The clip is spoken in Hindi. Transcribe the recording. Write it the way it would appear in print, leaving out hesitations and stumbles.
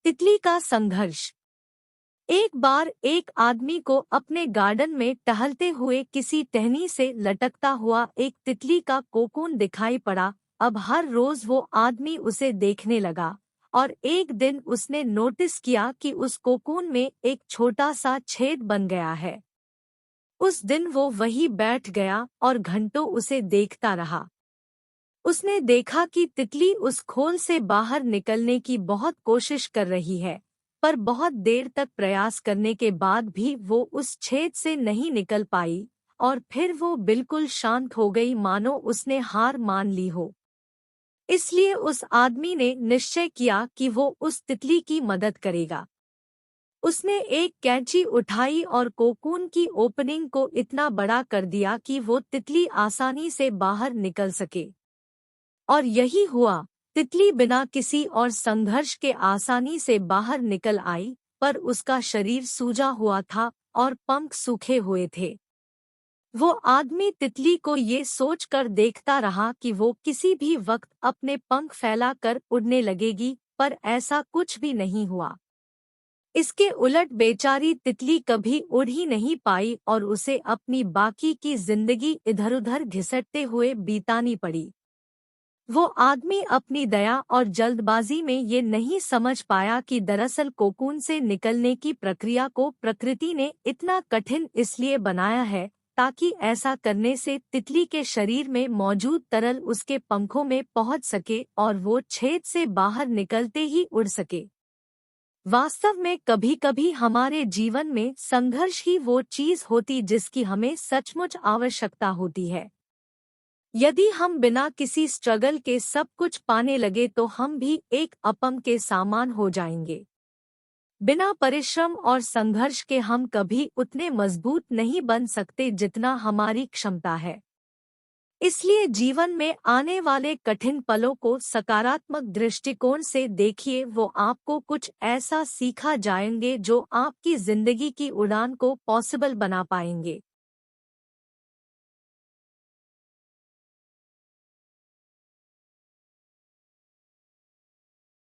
तितली का संघर्ष। एक बार एक आदमी को अपने गार्डन में टहलते हुए किसी टहनी से लटकता हुआ एक तितली का कोकून दिखाई पड़ा। अब हर रोज वो आदमी उसे देखने लगा और एक दिन उसने नोटिस किया कि उस कोकून में एक छोटा सा छेद बन गया है। उस दिन वो वहीं बैठ गया और घंटों उसे देखता रहा। उसने देखा कि तितली उस खोल से बाहर निकलने की बहुत कोशिश कर रही है, पर बहुत देर तक प्रयास करने के बाद भी वो उस छेद से नहीं निकल पाई और फिर वो बिल्कुल शांत हो गई, मानो उसने हार मान ली हो। इसलिए उस आदमी ने निश्चय किया कि वो उस तितली की मदद करेगा। उसने एक कैंची उठाई और कोकून की ओपनिंग को इतना बड़ा कर दिया कि वो तितली आसानी से बाहर निकल सके। और यही हुआ। तितली बिना किसी और संघर्ष के आसानी से बाहर निकल आई, पर उसका शरीर सूजा हुआ था और पंख सूखे हुए थे। वो आदमी तितली को ये सोचकर देखता रहा कि वो किसी भी वक्त अपने पंख फैलाकर उड़ने लगेगी, पर ऐसा कुछ भी नहीं हुआ। इसके उलट बेचारी तितली कभी उड़ ही नहीं पाई और उसे अपनी बाकी की जिंदगी इधर-उधर घिसटते हुए बितानी पड़ी। वो आदमी अपनी दया और जल्दबाजी में ये नहीं समझ पाया कि दरअसल कोकून से निकलने की प्रक्रिया को प्रकृति ने इतना कठिन इसलिए बनाया है ताकि ऐसा करने से तितली के शरीर में मौजूद तरल उसके पंखों में पहुंच सके और वो छेद से बाहर निकलते ही उड़ सके। वास्तव में कभी-कभी हमारे जीवन में संघर्ष ही वो चीज होती जिसकी हमें सचमुच आवश्यकता होती है। यदि हम बिना किसी स्ट्रगल के सब कुछ पाने लगे तो हम भी एक अपम के समान हो जाएंगे। बिना परिश्रम और संघर्ष के हम कभी उतने मजबूत नहीं बन सकते जितना हमारी क्षमता है। इसलिए जीवन में आने वाले कठिन पलों को सकारात्मक दृष्टिकोण से देखिए, वो आपको कुछ ऐसा सीखा जाएंगे जो आपकी जिंदगी की उड़ान को पॉसिबल बना पाएंगे।